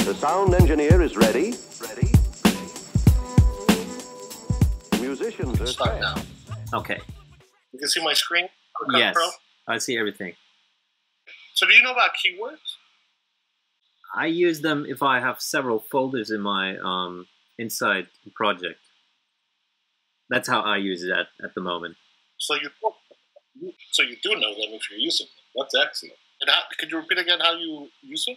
The sound engineer is ready. The musicians are Start set. now. Okay. You can see my screen? Okay, Yes, Pro? I see everything. So do you know about keywords? I use them if I have several folders in my inside project. That's how I use it at the moment. So you do know them if you're using them. That's excellent. And could you repeat again how you use them?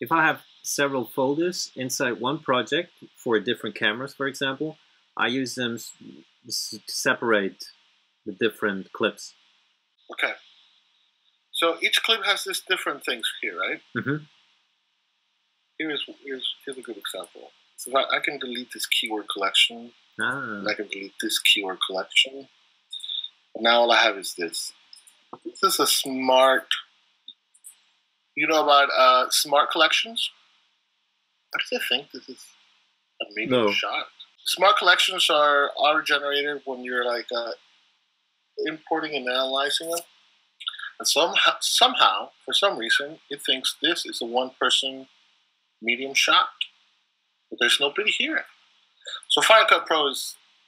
If I have several folders inside one project for different cameras, for example, I use them to separate the different clips. Okay. So each clip has this different things here, right? Mm-hmm. Here's a good example. So I can delete this keyword collection. And I can delete this keyword collection. And now all I have is this. This is a smart... You know about smart collections? I just think this is a medium shot. Smart collections are auto-generated when you're like importing and analyzing them. And somehow, for some reason, it thinks this is a one-person medium shot. But there's nobody here. So Final Cut Pro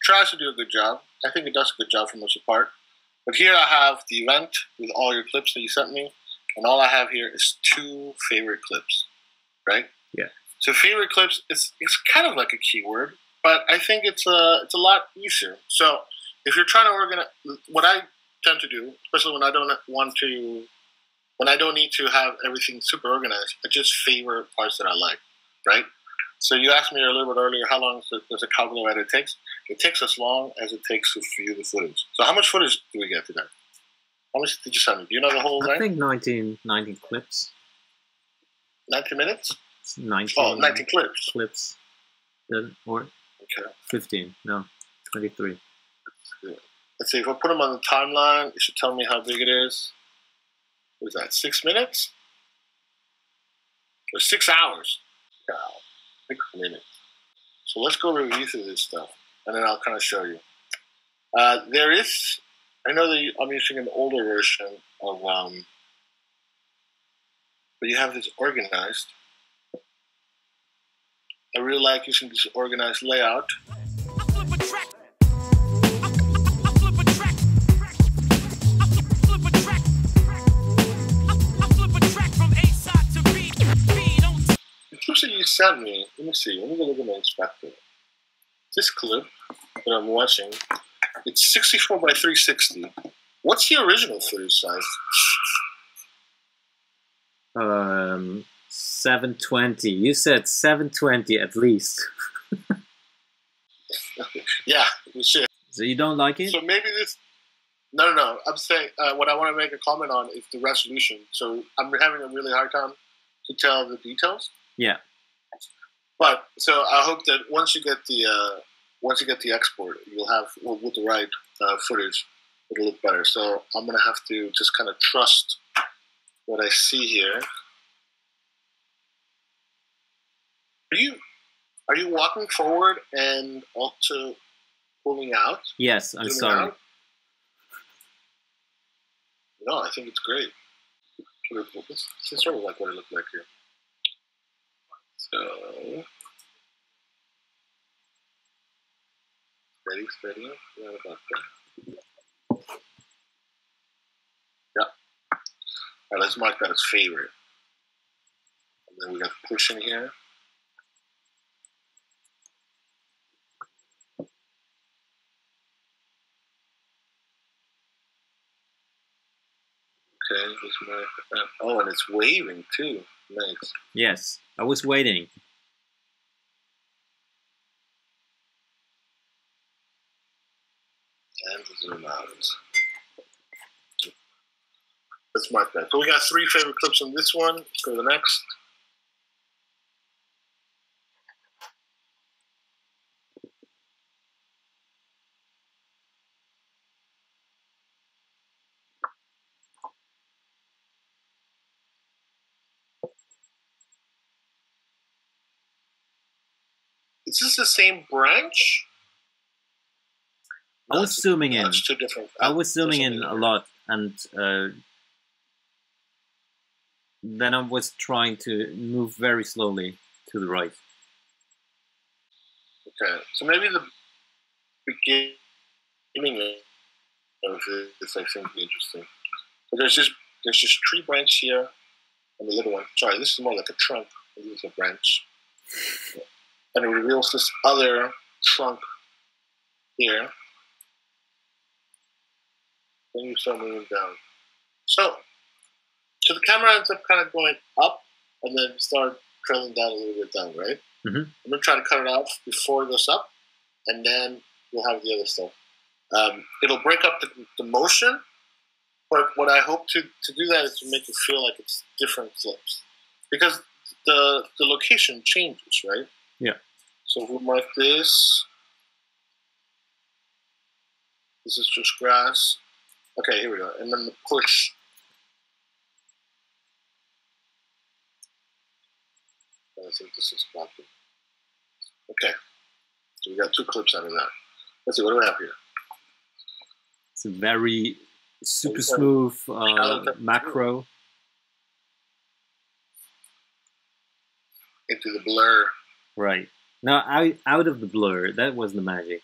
tries to do a good job. I think it does a good job for most of the part. But here I have the event with all your clips that you sent me. And all I have here is 2 favorite clips, right? Yeah. So favorite clips, it's kind of like a keyword, but I think it's a lot easier. So if you're trying to organize, what I tend to do, especially when I don't need to have everything super organized, I just favorite parts that I like, right? So you asked me a little bit earlier, how long does a Cowglow edit take? It takes as long as it takes to view the footage. So how much footage do we get today? How much did you send me? Do you know the whole I thing? think 19 clips. 90 minutes? 19. Oh, 19 clips. Clips. Or Okay. 15. No, 23. Let's see, if I put them on the timeline, it should tell me how big it is. What is that, 6 minutes? Or 6 hours? Wow, 6 minutes. So let's go review through this stuff, and then I'll kind of show you. I know that I'm using an older version of, but you have this organized. I really like using this organized layout. The clips that you sent me, let me see, let me go look at my inspector. This clip that I'm watching, it's 64 by 360. What's the original footage size? 720. You said 720 at least. Yeah, you should. So you don't like it? So maybe this... No. I'm saying what I want to make a comment on is the resolution. So I'm having a really hard time to tell the details. Yeah. But so I hope that once you get the export, you'll have with the right footage, it'll look better. So I'm gonna have to just kind of trust what I see here. Are you walking forward and also pulling out? Yes, I'm sorry. Out? No, I think it's great. It's sort of like what it looked like here. So, steady. Yeah, about that. Yeah. All right, let's mark that as favorite. And then we got push in here. Okay, let's mark that. Oh, and it's waving too. Nice. Yes, I was waiting. And zoom out. Let's mark that. So we got 3 favorite clips on this one. Let's go to the next. Is this the same branch? I was zooming in. That's 2 different. I was zooming in a lot, and then I was trying to move very slowly to the right. Okay, so maybe the beginning of this I think would be interesting. So there's this tree branch here, and the little one. Sorry, this is more like a trunk. This is a branch, and it reveals this other trunk here. Then you start moving down. So the camera ends up kind of going up, and then start trailing down a little bit down, right? Mm-hmm. I'm gonna try to cut it off before it goes up, and then we'll have the other stuff. It'll break up the motion, but what I hope to do that is to make it feel like it's different clips, because the location changes, right? Yeah. So we'll mark this. This is just grass. Okay, here we go. And then the push. I think this is copy. Okay. So we got 2 clips out of that. Let's see, what do we have here? It's a very super smooth macro. Into the blur. Right. Now, out of the blur, that was the magic.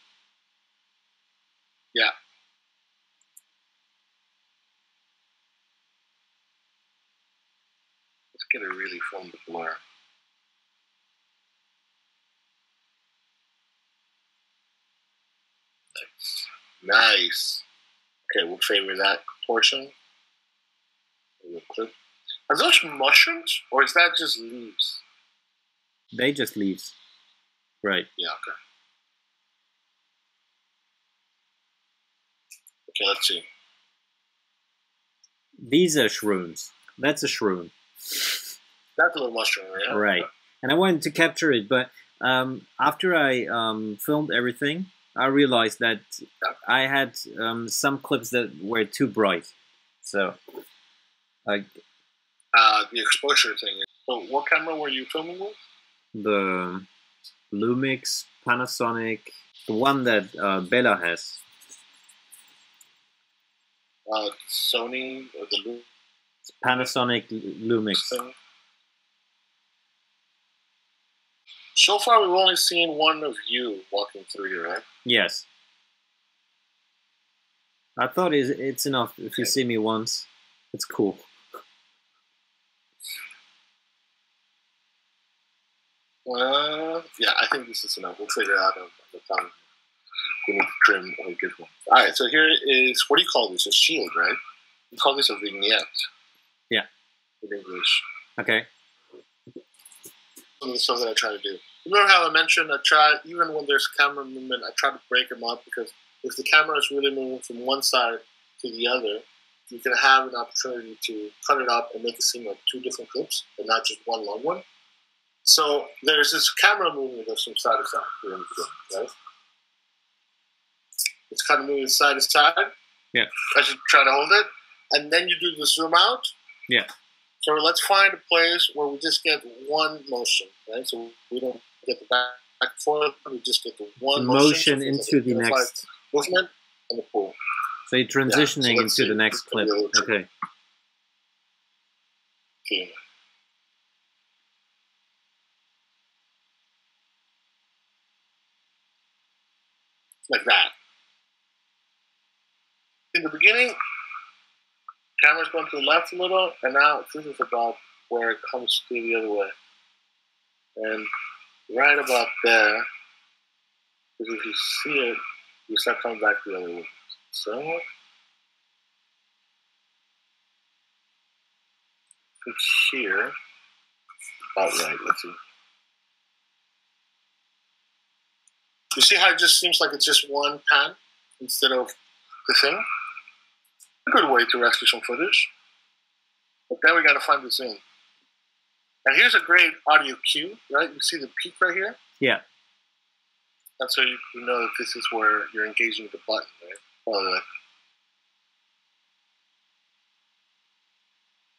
Yeah. Let's get it really from the blur. Nice. Okay, we'll favor that portion. We'll clip. Are those mushrooms, or is that just leaves? They just leaves. Right. Yeah, okay. Okay, let's see. These are shrooms. That's a shroom. That's a little mushroom, yeah? Right. And I wanted to capture it, but after I filmed everything, I realized that I had some clips that were too bright. So, like... the exposure thing. So what camera were you filming with? The Lumix, Panasonic, the one that Bella has. Sony or the Panasonic Lumix. Thing. So far, we've only seen one of you walking through here, right? Yes. I thought it's enough if you see me once. It's cool. Yeah, I think this is enough. We'll figure it out on the time. We need to trim or good one. All right, so here is, what do you call this? A shield, right? You call this a vignette. Yeah. In English. Okay. Some of the stuff that I try to do. Remember how I mentioned even when there's camera movement, I try to break them up, because if the camera is really moving from one side to the other, you can have an opportunity to cut it up and make it seem like 2 different clips and not just one long one. So there's this camera movement that's from side to side here in the beginning, right? It's kind of moving side to side. Yeah. I should try to hold it. And then you do the zoom out. Yeah. So let's find a place where we just get one motion, right? So we don't get the back and forth, we just get the one motion into the next movement and the pull. So you're transitioning into the next clip. Okay. Okay. Like that. In the beginning, camera's going to the left a little, and now this is about where it comes to the other way. And right about there, because if you see it, you start coming back the other way. So, it's here. About right, let's see. You see how it just seems like it's just one pan instead of the thing? A good way to rescue some footage. But then we got to find the zoom. And here's a great audio cue, right? You see the peak right here? Yeah. That's so you know that this is where you're engaging the button, right? Oh,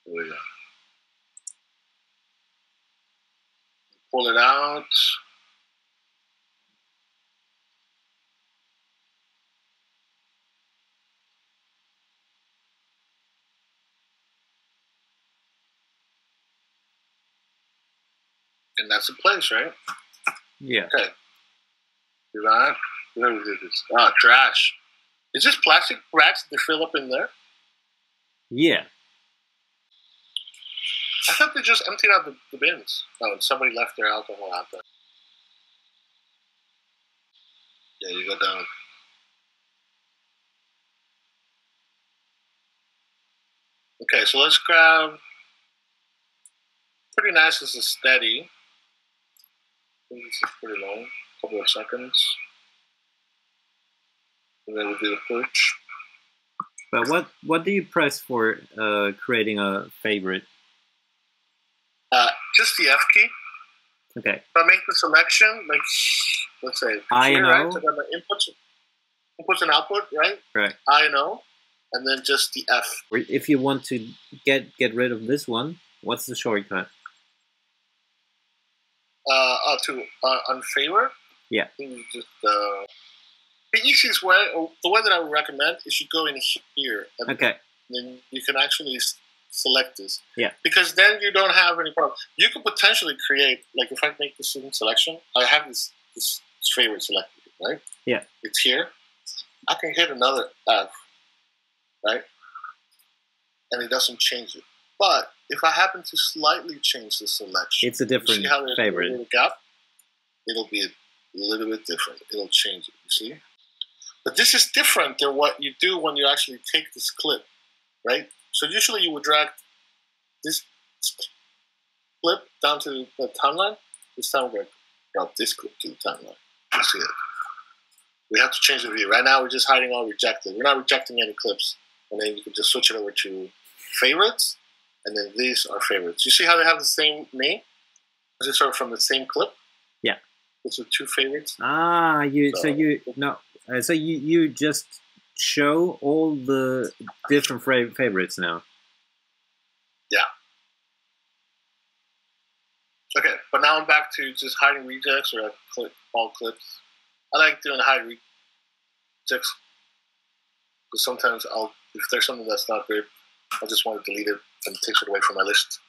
there we go. Pull it out. And that's the place, right? Yeah. Okay. Do that. Where is this? Ah, trash. Is this plastic rats that fill up in there? Yeah. I thought they just emptied out the bins. Oh, and somebody left their alcohol out there. Yeah, you go down. Okay, so let's grab. Pretty nice. This is steady. I think this is pretty long. A couple of seconds. And then we'll do the push. But what do you press for creating a favorite? Just the F key. Okay. If I make the selection, like, let's say, I here, know. right? So I got my inputs and output, right? Right. I know. And then just the F. Or if you want to get rid of this one, what's the shortcut? To unfavor. Yeah. Just the easiest way, or the way that I would recommend, is you go in here. And okay. then you can actually select this. Yeah. Because then you don't have any problem. You could potentially create, like, if I make this selection, I have this favorite selected, right? Yeah. It's here. I can hit another F, right? And it doesn't change it. But if I happen to slightly change the selection, it's a different favorite. A little gap, it'll be a little bit different. It'll change it, you see? But this is different than what you do when you actually take this clip, right? So usually you would drag this clip down to the timeline. This time we're going to drop this clip to the timeline. You see it? We have to change the view. Right now we're just hiding all rejected. We're not rejecting any clips. And then you can just switch it over to favorites. And then these are favorites. You see how they have the same name? Is it sort of from the same clip? Yeah. Those are two favorites. Ah, so you just show all the different favorites now. Yeah. Okay, but now I'm back to just hiding rejects, or click all clips. I like doing hide rejects because sometimes if there's something that's not good, I just want to delete it and it takes it away from my list.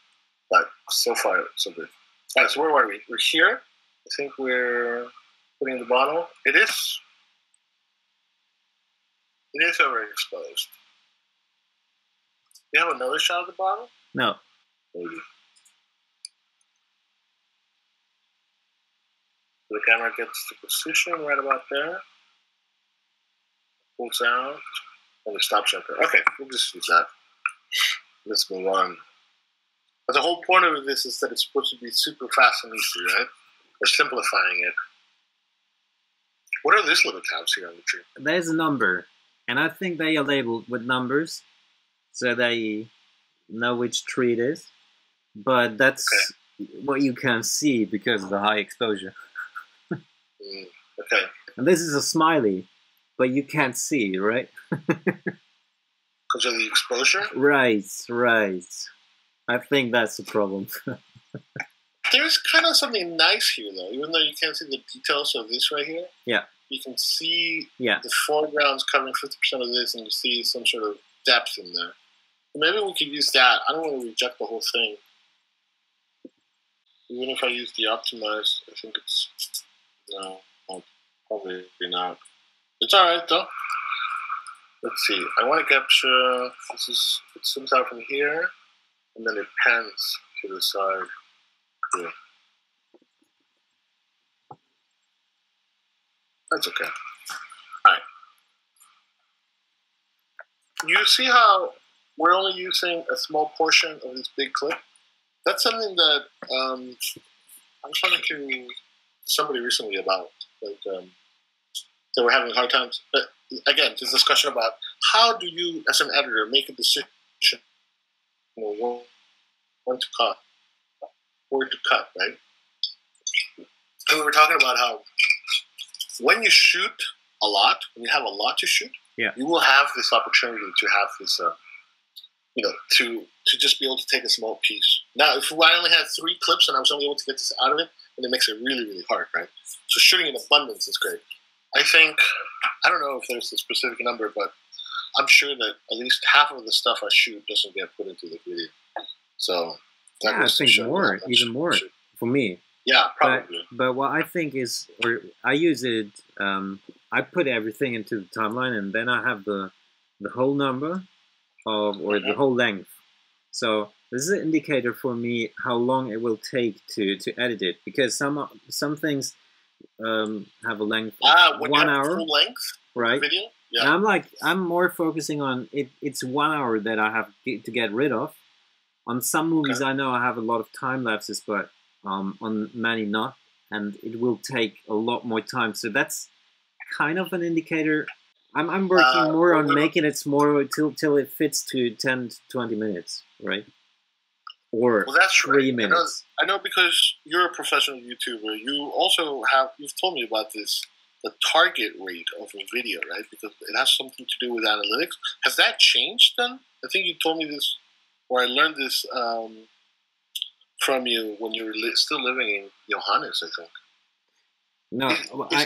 But so far, so good. All right, so where were we? We're here. I think we're putting the bottle. It is overexposed. Do you have another shot of the bottle? No. Maybe. The camera gets to position right about there. Pulls out. And it stops right there. Okay, we'll just use that. Let's move on. But the whole point of this is that it's supposed to be super fast and easy, right? We're simplifying it. What are these little tabs here on the tree? There's a number. And I think they are labeled with numbers. So they know which tree it is. But that's what you can see because of the high exposure. Okay. And this is a smiley, but you can't see, right? Because of the exposure? Right. I think that's the problem. There's kind of something nice here, though. Even though you can't see the details of this right here. Yeah. You can see the foreground's covering 50% of this, and you see some sort of depth in there. Maybe we could use that. I don't want to reject the whole thing. Even if I use the optimized, I think it's... No, probably not. It's alright, though. Let's see. I want to capture... It zooms out from here, and then it pans to the side here. That's okay. Alright. You see how we're only using a small portion of this big clip? That's something that I was talking to somebody recently about. Like, they were having hard times. But again, this discussion about how do you, as an editor, make a decision, when to cut, where to cut, right? And we were talking about how when you shoot a lot, when you have a lot to shoot, you will have this opportunity to have this, to just be able to take a small piece. Now, if I only had 3 clips and I was only able to get this out of it, then it makes it really, really hard, right? So shooting in abundance is great. I think, I don't know if there's a specific number, but I'm sure that at least half of the stuff I shoot doesn't get put into the video. So that I think more, even more, for me. Yeah, probably. But what I think is, or I use it. I put everything into the timeline, and then I have the whole number of, or the whole length. So this is an indicator for me how long it will take to edit it, because some things have a length of when 1 you have hour, full length right? Video? Yeah. And I'm more focusing on it. It's 1 hour that I have to get rid of. On some movies, I know I have a lot of time lapses, but on many not, and it will take a lot more time. So that's kind of an indicator. I'm working more on making it smaller till it fits to 10 to 20 minutes, right? Or that's 3 minutes. I know because you're a professional YouTuber. You've told me about this, the target rate of a video, right? Because it has something to do with analytics. Has that changed then? I think you told me this, or I learned this from you when you were still living in Johannes, I think. No,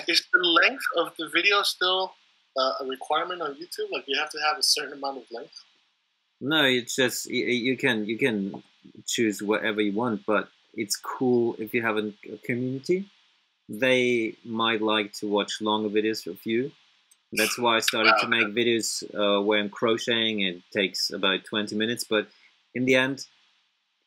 is the length of the video still a requirement on YouTube? Like you have to have a certain amount of length? No, it's just you can choose whatever you want, but it's cool if you have a community. They might like to watch longer videos of you. That's why I started to make videos where I'm crocheting. It takes about 20 minutes, but in the end,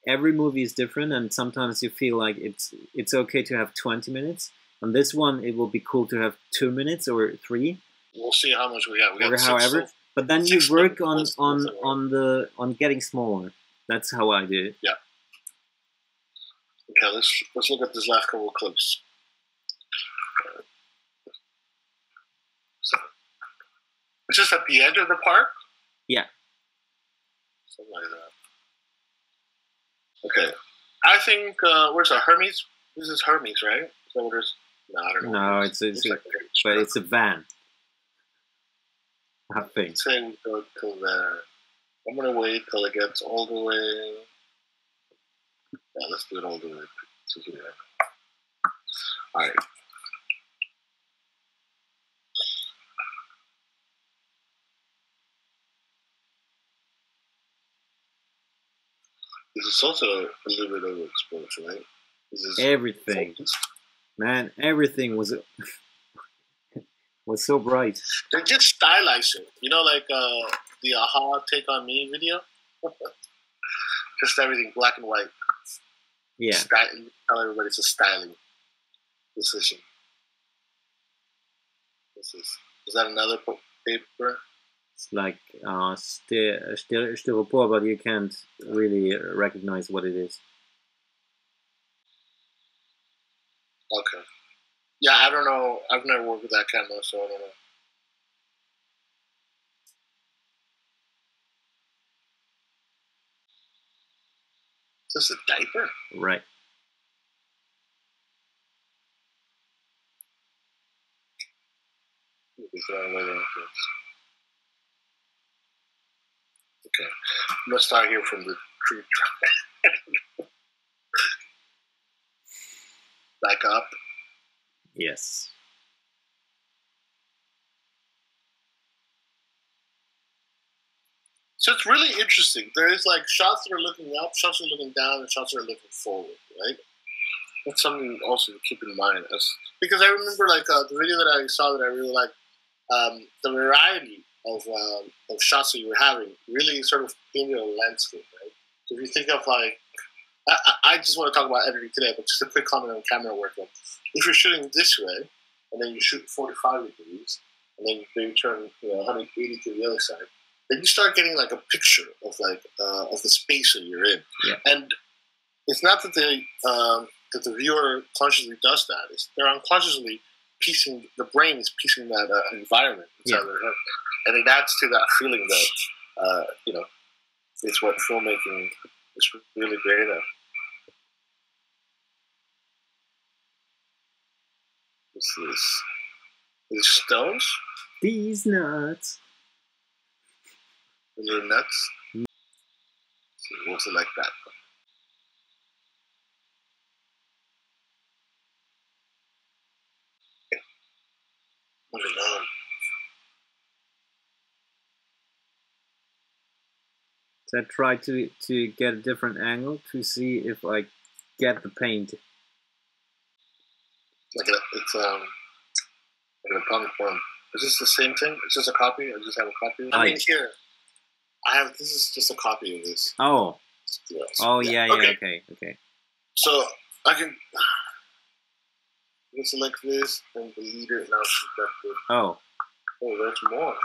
every movie is different, and sometimes you feel like it's okay to have 20 minutes. On this one, it will be cool to have 2 minutes or 3. We'll see how much we got. We got or however. But then you work on getting smaller. That's how I do it. Yeah. Okay, let's look at this last couple of clips. Is this at the edge of the park? Yeah. Something like that. Okay. I think where's that? Hermes? This is Hermes, right? Is that what it is? No, I don't know. No, it's a van. I think. Say we go till there. I'm gonna wait till it gets all the way. Yeah, let's do it all the way to here. All right. This is also a little bit overexposed, right? This is everything, focused. Man. Everything was so bright. They just stylize it, like the Aha Take on Me video. Just everything black and white. Yeah. Tell everybody it's a styling decision. Is that another paper? It's like styropor, but you can't really recognize what it is. Okay. Yeah, I don't know. I've never worked with that camera, so I don't know. Is this a diaper? Right. Okay. I'm gonna start here from the tree trunk. Back up. Yes. So it's really interesting. There is like shots that are looking up, shots that are looking down, and shots that are looking forward, right? That's something also to keep in mind. Because I remember like the video that I saw that I really liked, the variety of shots that you were having really sort of painted a landscape, right? So if you think of like, I just want to talk about editing today, but just a quick comment on camera work. Like, if you're shooting this way, and then you shoot 45 degrees, and then you turn 180 to the other side, then you start getting like a picture of like of the space that you're in. Yeah. And it's not that the viewer consciously does that. They're unconsciously piecing, the brain is piecing that environment inside their head. And it adds to that feeling that, it's what filmmaking is really great at. What's this? These stones? These nuts. They're nuts? So what's it like that? Okay. Moving on. So I try to get a different angle to see if I get the paint. It's like an atomic form. Is this the same thing? Is this a copy? I just have a copy. I mean, here I have. This is just a copy of this. Oh. Yeah, Oh yeah. Okay. So I can select this and delete it. Now selected. Oh, there's more.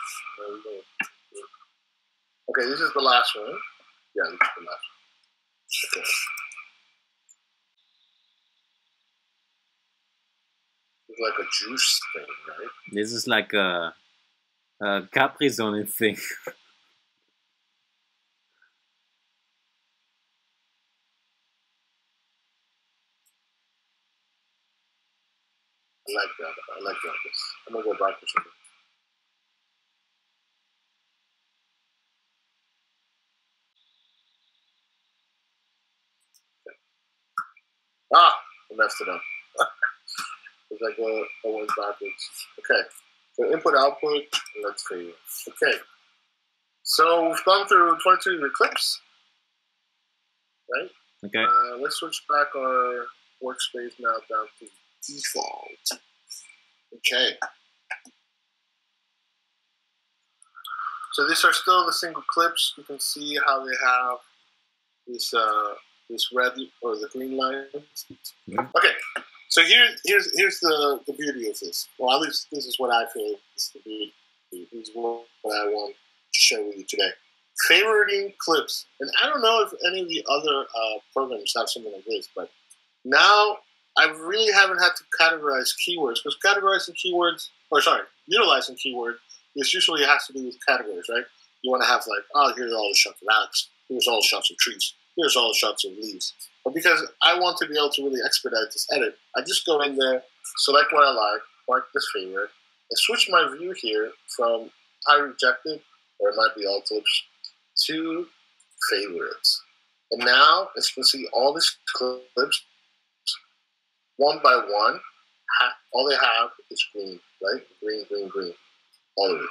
Okay, this is the last one. Yeah, this is the last one. Okay. It's like a juice thing, right? This is like a Capri-Sonne thing. I like that. I'm gonna go back to something. I messed it up. It's like I went backwards. Okay. So input output. Let's see. Okay. So we've gone through 22 clips, right? Okay. Let's switch back our workspace now down to default. Okay. So these are still the single clips. You can see how they have this red or the green line. Okay. So here's the beauty of this. Well, at least this is what I feel is the beauty. This is what I want to share with you today. Favoriting clips. And I don't know if any of the other programs have something like this, but now I really haven't had to categorize keywords, because utilizing keywords, this usually has to do with categories, right? You want to have here's all the shots of Alex, here's all the shots of trees, here's all the shots of leaves. But because I want to be able to really expedite this edit, I just go in there, select what I like, mark this favorite, and switch my view here from high rejected, or it might be all clips, to favorites. And now, as you can see, all these clips, one by one, all they have is green, right? Green, green, green. All of it.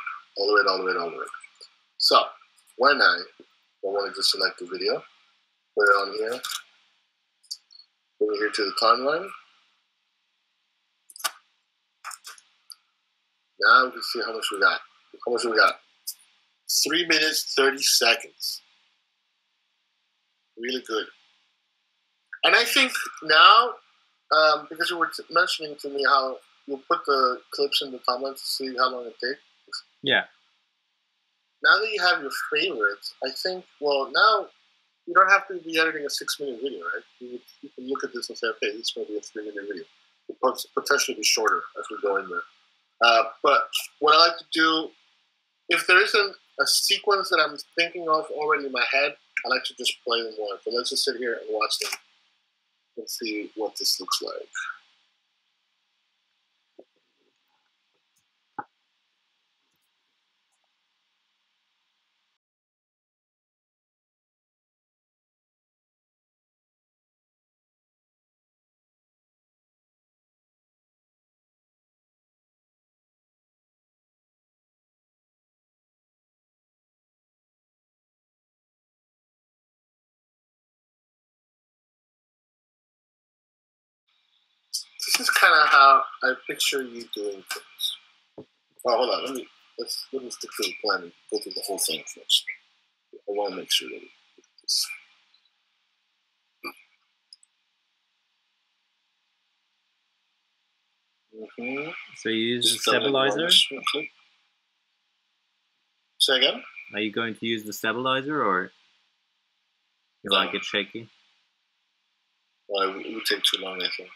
So, when I want to just select the video, put it on here, bring it here to the timeline. Now we can see how much we got. 3 minutes, 30 seconds. Really good. And I think now, because you were mentioning to me how you put the clips in the timeline to see how long it takes. Yeah. Now that you have your favorites, I think, now you don't have to be editing a 6-minute video, right? You can look at this and say, okay, this is going to be a 3-minute video. It could potentially be shorter as we go in there. But what I like to do, if there isn't a sequence that I'm thinking of already in my head, I like to just play them one. So let's just sit here and watch them and see what this looks like. This is kind of how I picture you doing things. Oh, hold on. Let me stick to the plan and go through the whole thing first. I want to make sure that we do this. So you use the stabilizer? Say again? Are you going to use the stabilizer, or you like it shaky? Well, it would take too long, I think.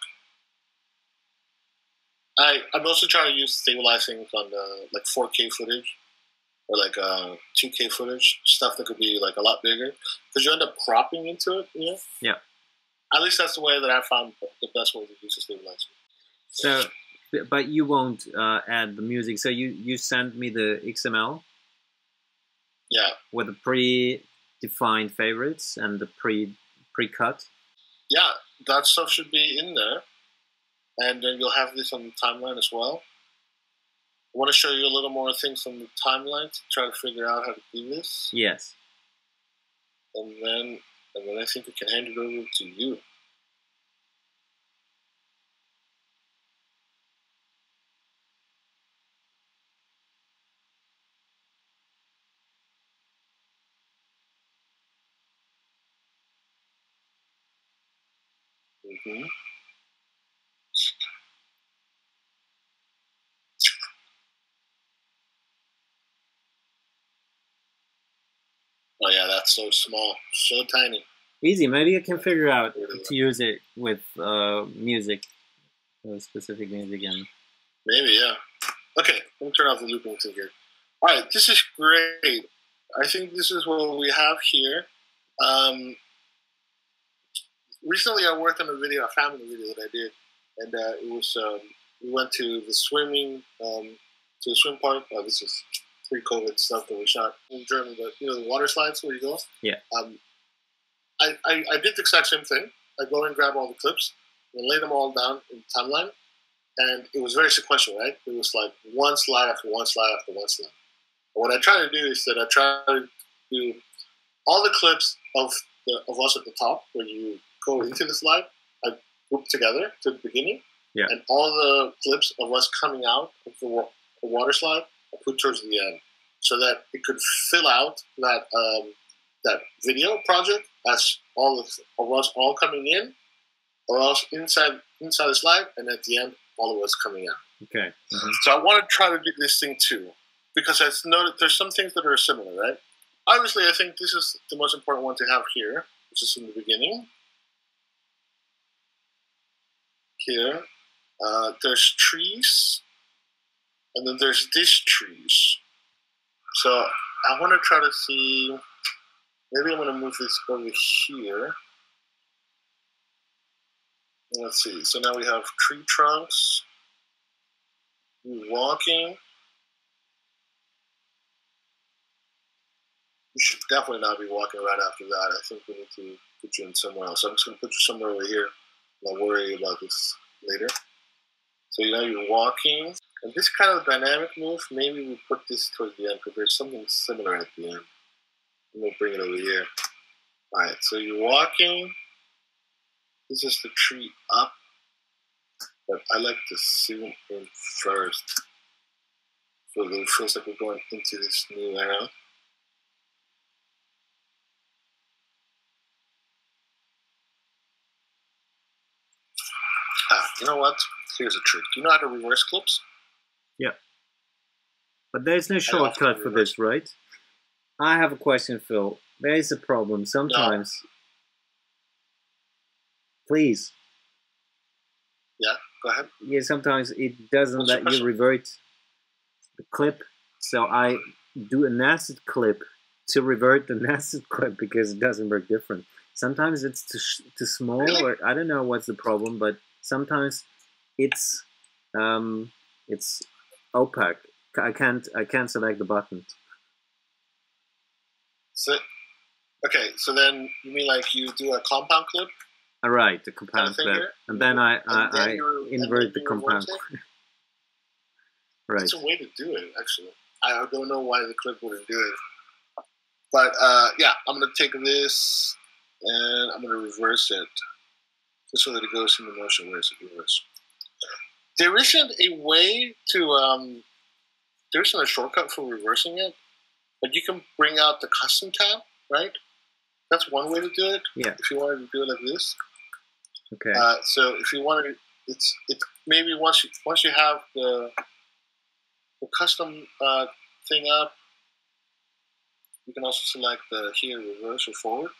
I'm also trying to use stabilizing on 4K footage or 2K footage, stuff that could be a lot bigger, because you end up cropping into it. You know? Yeah. At least that's the way that I found the best way to use a stabilizer. So, but you won't add the music. So you send me the XML. Yeah. With the pre-defined favorites and the pre-cut. Yeah, that stuff should be in there. And then you'll have this on the timeline as well. I want to show you a little more things on the timeline to try to figure out how to do this. Yes. And then I think we can hand it over to you. Mm-hmm. Oh yeah, that's so small, so tiny. Easy. Maybe I can figure out to use it with music, specific music, and maybe, yeah. Okay, let me turn off the looping thing here. All right, this is great. I think this is what we have here. Recently, I worked on a video, a family video that I did, and it was we went to the swimming to the swim park. This is pre-COVID stuff that we shot in Germany, but you know the water slides where you go. Yeah. I did the exact same thing. I go and grab all the clips and lay them all down in the timeline, and it was very sequential, right? It was like one slide after one slide after one slide. And what I try to do is that I try to do all the clips of us at the top where you go into the slide, I group together to the beginning, and all the clips of us coming out of the water slide I put towards the end, so that it could fill out that that video project as all of us all coming in, or else inside the slide, and at the end all of us coming out. Okay. Mm-hmm. So I want to try to do this thing too, because I know that there's some things that are similar, right? Obviously, I think this is the most important one to have here, which is in the beginning. Here, there's trees, and then there's these trees. So I want to try to see, maybe I'm going to move this over here. Let's see, so now we have tree trunks, you walking. You should definitely not be walking right after that. I think we need to put you in somewhere else. So I'm just going to put you somewhere over here. I'll worry about this later. So you know you're walking. And this kind of dynamic move, maybe we put this towards the end because there's something similar at the end. I'm going to bring it over here. Alright, so you're walking. This is the tree up. But I like to zoom in first. So it feels like we're going into this new era. You know what? Here's a trick. Do you know how to reverse clips? Yeah. But there's no shortcut for this, right? I have a question, Phil. There is a problem. Sometimes... No. Please. Yeah, go ahead. Yeah, sometimes it doesn't let you revert the clip. So I do a nested clip to revert the nested clip because it doesn't work different. Sometimes it's too small, really? Or I don't know what's the problem, but sometimes it's opaque. I can't select the button. So okay, so then you mean like you do a compound clip? All right, the compound clip, and then I invert the compound clip. Right. That's a way to do it, actually. I don't know why the clip wouldn't do it, but yeah, I'm gonna take this and I'm gonna reverse it. Just so that it goes in the motion. Where is it? Reverse. There isn't a way to, there isn't a shortcut for reversing it, but you can bring out the custom tab, right? That's one way to do it. Yeah. If you wanted to do it like this. Okay. So if you wanted, it's maybe once you have the custom thing up, you can also select the here reverse or forward.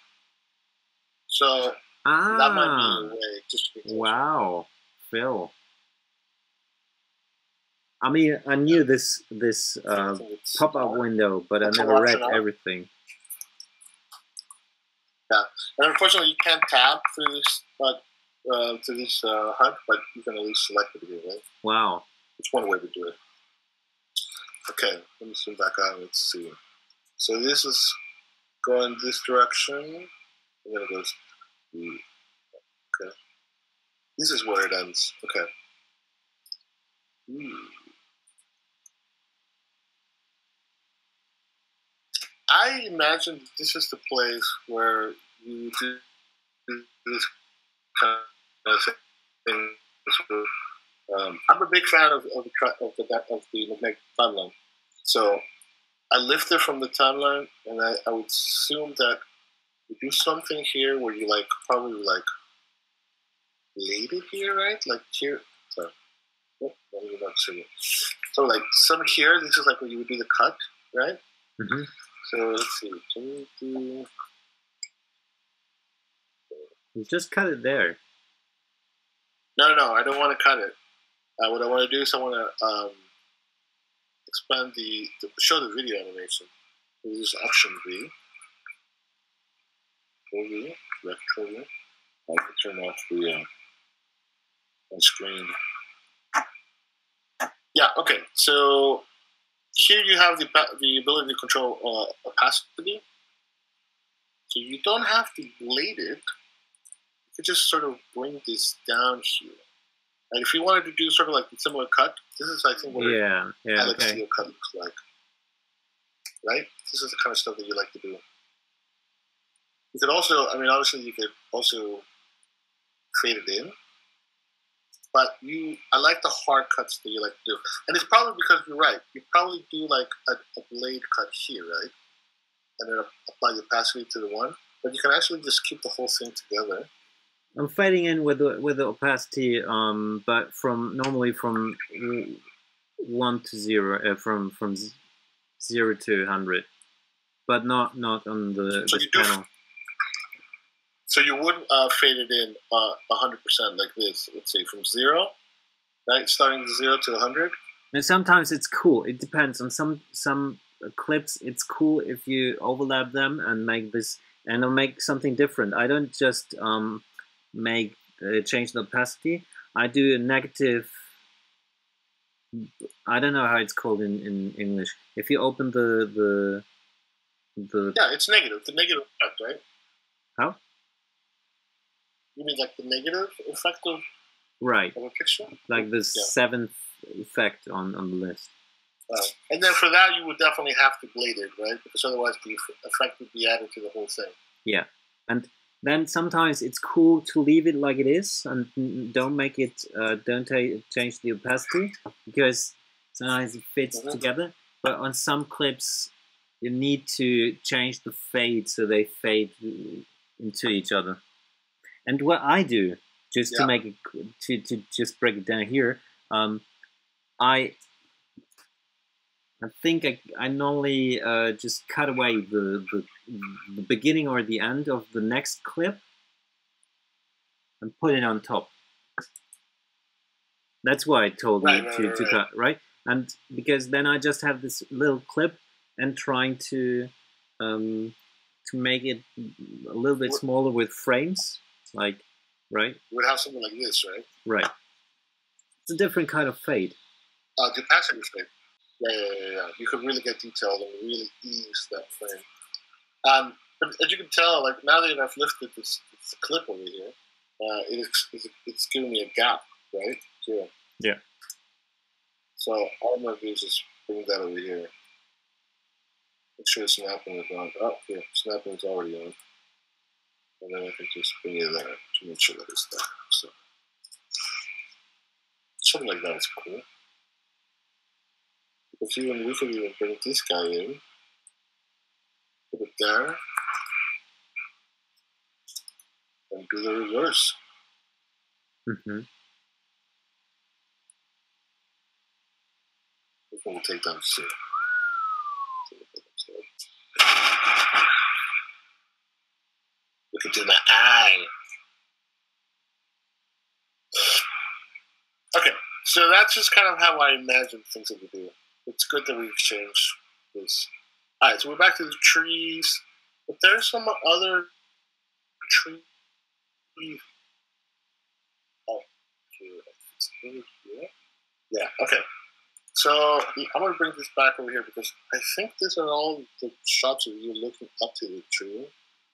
So. That might be a way. Just wow, Phil. I mean, I knew this pop-up window, but I never read everything. Yeah, and unfortunately, you can't tab through this, to this HUD, but you can at least select it here, right? Wow. It's one way to do it. Okay, let me zoom back out. Let's see. So this is going this direction, and then it goes. Okay. This is where it ends. Okay. I imagine this is the place where you do this kind of thing. I'm a big fan of the magnetic timeline. So I lift it from the timeline, and I would assume that you do something here where you probably bladed here, right? Like here. Sorry. Oh, let me not see it. So like some here, this is like where you would do the cut, right? Mm-hmm. So let's see. Can we do? You just cut it there. No. I don't want to cut it. What I want to do is I want to expand show the video animation. This is Option V. V. Left trigger. I can turn off the on screen. Yeah. Okay. So here you have the ability to control opacity. So you don't have to blade it. You could just sort of bring this down here. And if you wanted to do sort of like a similar cut, this is, I think, what alexcio cut looks like. Right? This is the kind of stuff that you like to do. You could also, I mean, obviously you could also fade it in. But I like the hard cuts that you like to do. And it's probably because you're right. You probably do like a blade cut here, right? And then apply the opacity to the one. But you can actually just keep the whole thing together. I'm fading in with the opacity, but normally from 1 to 0, from 0 to 100, but not on the panel. So you wouldn't fade it in 100% like this. Let's say from 0, right? Starting with 0 to 100. And sometimes it's cool. It depends on some clips. It's cool if you overlap them and make this and I'll make something different. I don't just change the opacity. I do a negative. I don't know how it's called in English. If you open the yeah, it's negative. The negative effect, right? How? You mean like the negative effect of a picture? Like the 7th effect on the list. And then for that, you would definitely have to blade it, right? Because otherwise the effect would be added to the whole thing. Yeah, and then sometimes it's cool to leave it like it is and don't make it, change the opacity because sometimes it fits together. But on some clips, you need to change the fade so they fade into each other. And what I do, just to make it, to just break it down here, I think I normally just cut away the beginning or the end of the next clip and put it on top. That's why I told you to cut, right? And because then I just have this little clip and trying to make it a little bit smaller with frames. Like, right? You would have something like this, right? Right. It's a different kind of fade. The opacity fade. Yeah. You could really get detailed and really ease that frame. But as you can tell, like now that I've lifted this clip over here, it's giving me a gap, right? Here. Yeah. So all I'm gonna do is just bring that over here. Make sure the snapping is on. Oh, yeah, snapping is already on. And then I can just bring it there to make sure that it's there. So something like that is cool. Because we could even bring this guy in, put it there, and do the reverse. Mm-hmm. We'll take down C. Look into the eye. Okay, so that's just kind of how I imagine things would do. It's good that we've changed this. Alright, so we're back to the trees. But there's some other trees. Oh, here. Yeah, okay. So I'm going to bring this back over here because I think these are all the shots of you looking up to the tree.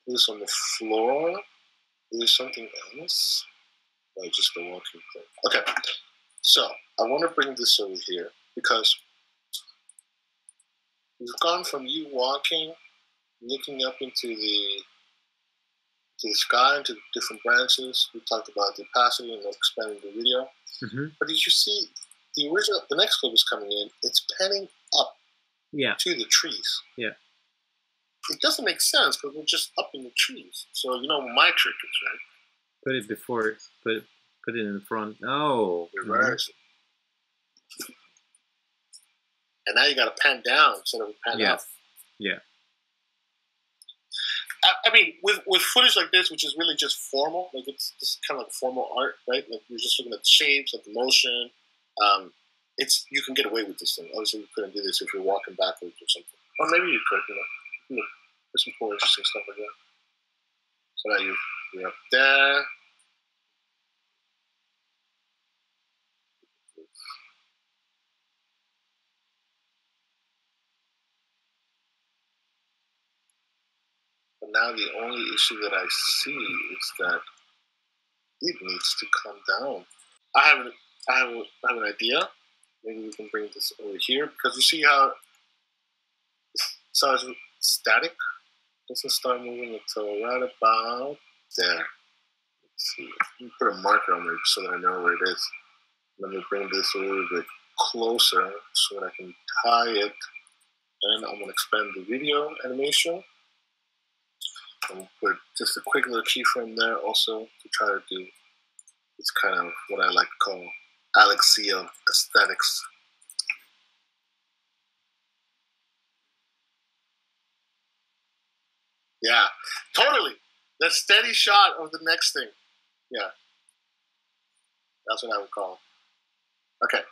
This on the floor. There's something else. No, just the walking thing. Okay. So I want to bring this over here because we've gone from you walking, looking up into the sky, into different branches. We talked about the opacity and expanding the video. Mm-hmm. But did you see the next clip is coming in? It's panning up to the trees. Yeah. It doesn't make sense because we're just up in the trees. So you know what my trick is, right? Put it before. Put it in front. Oh. Reverse. And now you got to pan down instead of pan up. Yeah. I mean, with footage like this, which is really just formal, like it's just kind of like formal art, right? Like you're just looking at the shapes, at the motion. You can get away with this thing. Obviously, you couldn't do this if you're walking backwards or something. Or maybe you could, you know. There's some cool, interesting stuff like that. So now you're up there. But now the only issue that I see is that it needs to come down. I have an idea. Maybe we can bring this over here because you see how it's static. It doesn't start moving until right about there. Let's see. Let me put a marker on there so that I know where it is. Let me bring this a little bit closer so that I can tie it. And I'm going to expand the video animation. And put just a quick little keyframe there also to try to do it's kind of what I like to call alexcio aesthetics. Yeah, totally. The steady shot of the next thing. Yeah. That's what I would call it. Okay.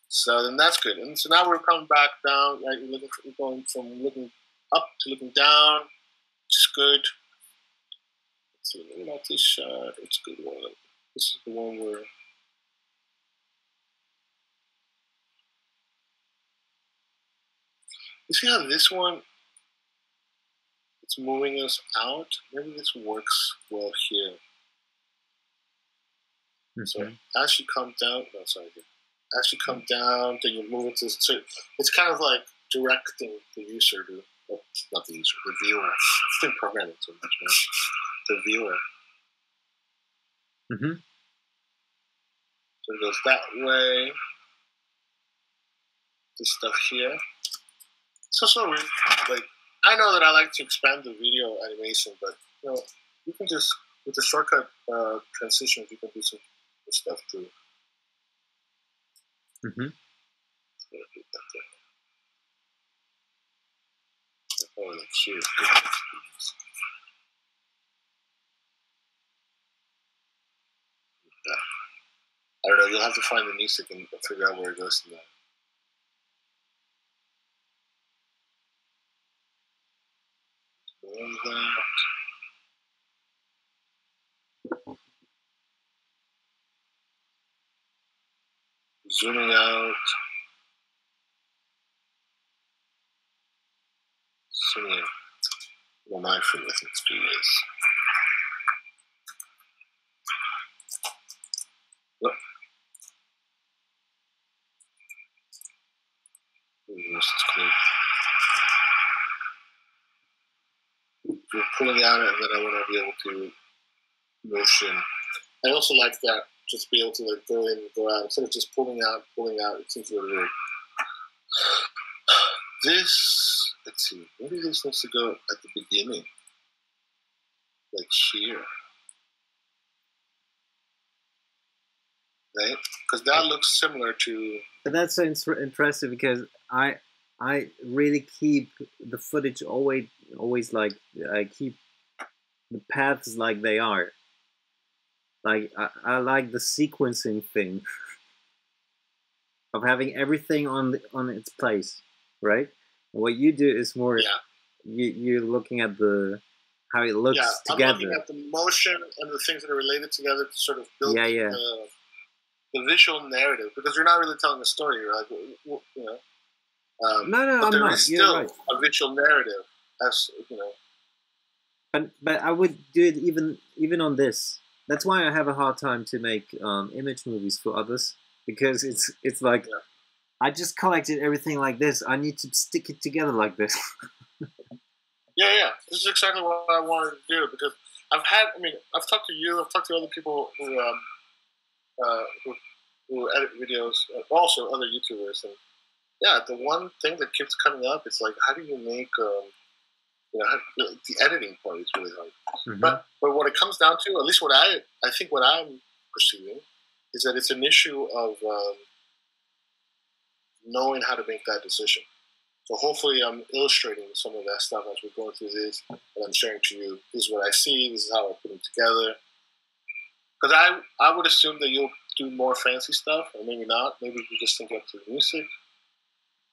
So then that's good. And so now we're coming back down. Right? You're going from looking up to looking down. It's good. Let's see. What about this shot? It's a good one. This is the one where. You see how this one, it's moving us out? Maybe this works well here. Mm-hmm. So as you come down, as you come down, then you move into, so it's kind of like directing the user to, well, not the user, the viewer. It's been programming too much, man. The viewer. Mm-hmm. So it goes that way. This stuff here. So sorry, like I know that I like to expand the video animation, but you can just with the shortcut transitions, you can do some stuff too. Mm-hmm. Oh, like here. I don't know. You'll have to find the music and figure out where it goes to that. Zooming out. Zooming in. Well, my friend, I think it's 2 years. Look. This is cool. We're pulling out, and then I want to be able to motion. I also like that, just be able to like go in and go out instead of just pulling out. It seems really weird. This, let's see, maybe this needs to go at the beginning, like here, right? Because that looks similar to. But that's so interesting because I really keep the footage always like I keep the paths like they are. Like I like the sequencing thing of having everything on its place, right? And what you do is more you're looking at how it looks together. I'm looking at the motion and the things that are related together to sort of build the visual narrative because you're not really telling a story, right? No, but I'm there not. is still right. a visual narrative, as you know. But I would do it even on this. That's why I have a hard time to make image movies for others because it's like I just collected everything like this. I need to stick it together like this. Yeah. This is exactly what I wanted to do because I've talked to you. I've talked to other people who edit videos, also other YouTubers, and the one thing that keeps coming up is like, how do you make the editing part is really hard. Mm-hmm. But what it comes down to, at least what I'm perceiving is that it's an issue of knowing how to make that decision. So hopefully I'm illustrating some of that stuff as we're going through this, and I'm sharing to you, this is what I see, this is how I put them together. Because I would assume that you'll do more fancy stuff, or maybe not. Maybe you just think up to the music.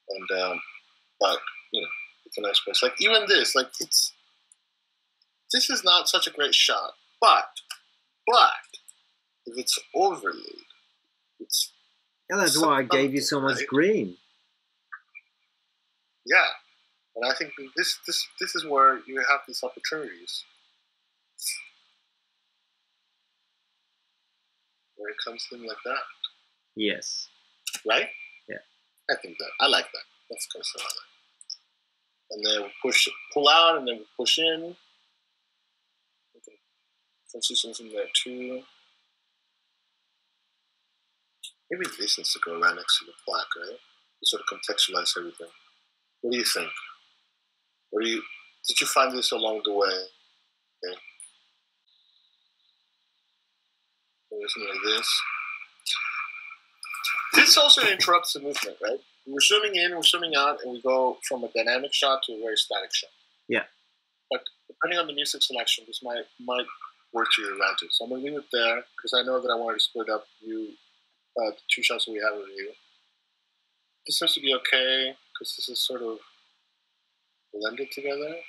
And, but, you know, it's a nice place. Like, even this, like, this is not such a great shot. But, if it's overlaid, it's... Yeah, that's why I gave you so much green. Yeah, and I think this is where you have these opportunities. Where it comes in like that. Yes. Right? Yeah. I think that. I like that. That's kind of something like that. And then we pull out, and then we push in. Okay. Transitions in there too. Maybe this needs to go right next to the plaque, right? To sort of contextualize everything. What do you think? Did you find this along the way? Okay. Something like this. This also interrupts the movement, right? We're zooming in, we're zooming out, and we go from a dynamic shot to a very static shot. Yeah. But depending on the music selection, this might work to your advantage. So I'm going to leave it there, because I know that I wanted to split up the two shots that we have of you. This seems to be okay, because this is sort of blended together.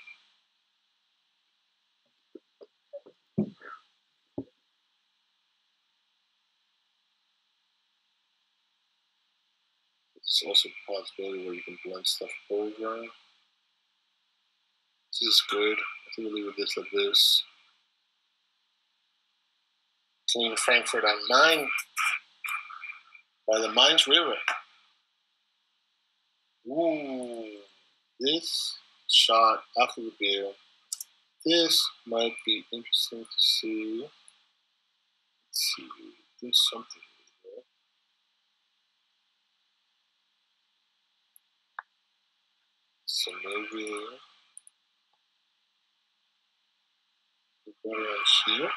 It's also a possibility where you can blend stuff over. This is good. I think we'll leave this like this. Clean Frankfurt on 9 by the Mainz River. Ooh, this shot after the beer. This might be interesting to see. Let's see, do something here. So maybe we go around here.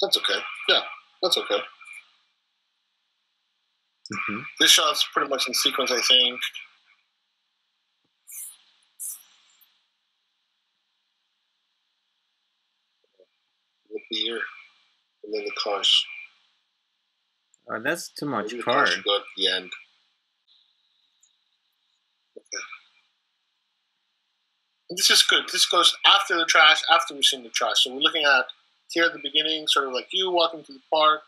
That's okay. Yeah, that's okay. Mm-hmm. This shot's pretty much in sequence, I think. The beer, and then the cars. Oh, that's too much Maybe the car. cars should go at the end. Okay. And this is good. This goes after the trash, after we've seen the trash. So we're looking at here at the beginning, sort of like you walking to the park.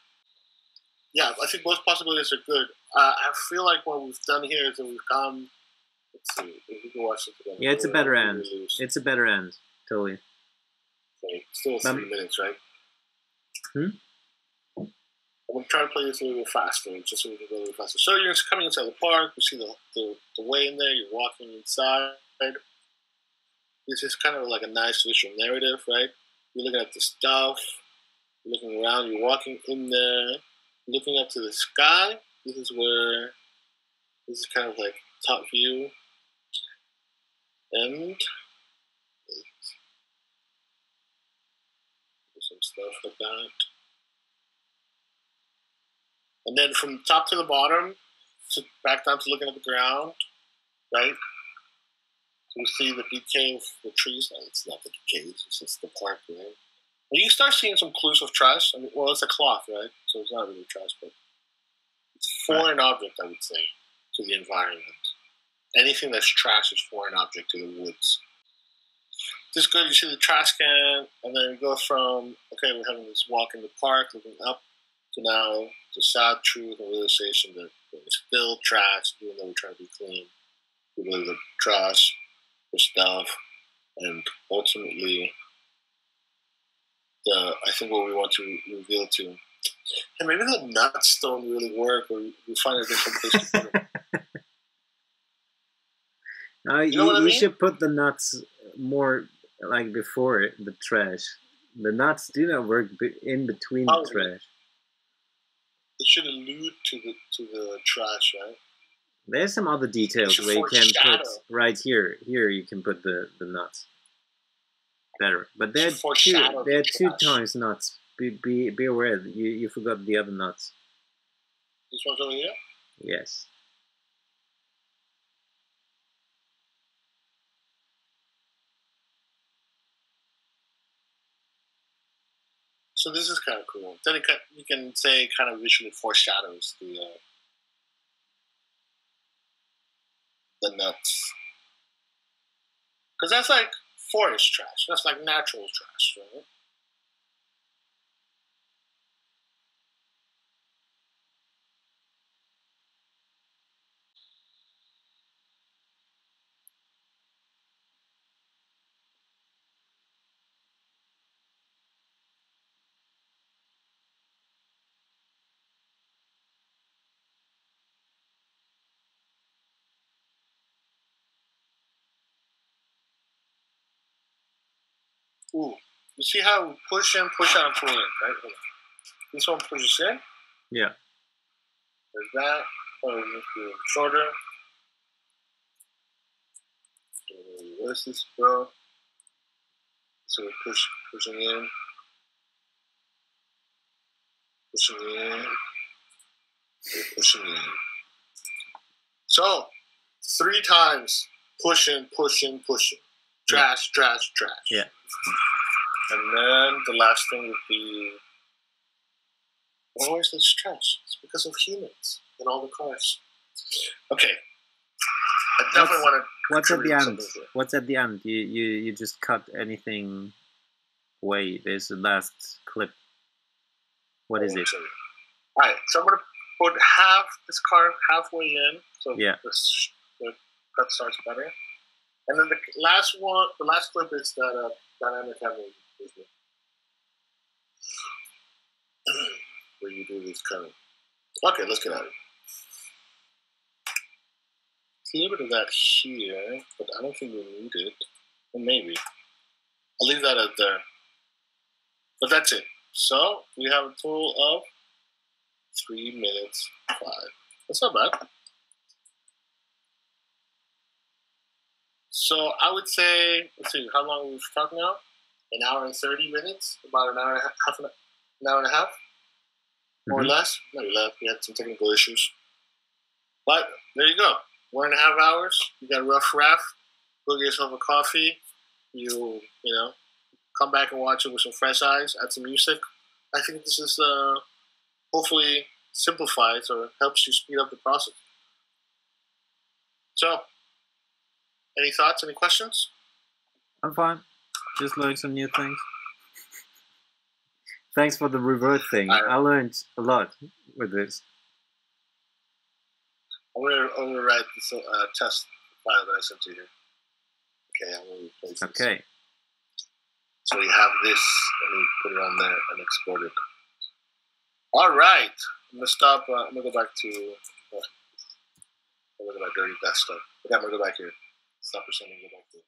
Yeah, I think both possibilities are good. I feel like what we've done here is that we've gone. Let's see, if we can watch it together. Yeah, it's a better end. It's a better end, totally. Okay, still 3 minutes, right? Hmm? I'm going to try to play this a little bit faster, just so we can go a little faster. So you're coming inside the park, you see the way in there, you're walking inside. This is kind of like a nice visual narrative, right? You're looking at the stuff, you're looking around, you're walking in there, looking up to the sky. This is kind of like top view. And some stuff like that. And then from top to the bottom, back down to looking at the ground, right? So you see the decay of the trees. No, it's not the decay, it's just the park, right? And you start seeing some clues of trash. I mean, well, it's a cloth, right? So it's not really trash, but it's a foreign object, I would say, to the environment. Anything that's trash is foreign object to the woods. This is good. You see the trash can, and then you go from, okay, we're having this walk in the park, looking up, to now the sad truth and realization that there's still trash, even though we're trying to be clean. We believe the trash, the stuff, and ultimately, I think what we want to reveal to, and maybe the nuts don't really work, or we find a different place to put them. You should put the nuts more like before the trash. The nuts do not work in between the trash. It should allude to the trash, right? There's some other details where you can put right here. Here you can put the nuts. Better, but there are two times nuts. Be aware that you forgot the other nuts. This one's over here? Yes. So this is kind of cool. Then you can say kind of visually foreshadows the nuts. Because that's like forest trash. That's like natural trash, right? Ooh, you see how we push in, push out, and pull in, right? This one pushes in. Yeah. There's that. Oh, we need to do shorter. Where's this, bro? So we're pushing in. Pushing in. Pushing in. So, 3 times. Pushing, pushing, pushing. Trash, trash, trash. Yeah. And then the last thing would be, why is this trash? It's because of humans and all the cars. Okay. I definitely want to. What's at the end? What's at the end? You just cut anything away. There's the last clip. What is it? Alright, so I'm going to put this car halfway in. So yeah. The cut starts better. And then the last clip is that dynamic having where you do this kind of. Okay, let's get at it. It's a little bit of that here, but I don't think we need it. Or maybe. I'll leave that out there. But that's it. So we have a total of 3 minutes 5. That's not bad. So I would say, let's see, how long we've talked now? An hour and 30 minutes, about an hour and a half, more or less. Maybe less. We had some technical issues, but there you go. 1.5 hours. You got a rough draft. Go get yourself a coffee. You know, come back and watch it with some fresh eyes. Add some music. I think this is hopefully simplifies or helps you speed up the process. So, any thoughts? Any questions? I'm fine. Just learned some new things. Thanks for the revert thing. I learned a lot with this. I'm gonna write this test file that I sent you here. Okay, I'm gonna replace this. Okay. So you have this. Let me put it on there and export it. All right. I'm gonna stop. I'm gonna go back to. Look at my dirty desktop. Okay, I'm gonna go back here. Stop pretending. Go back to.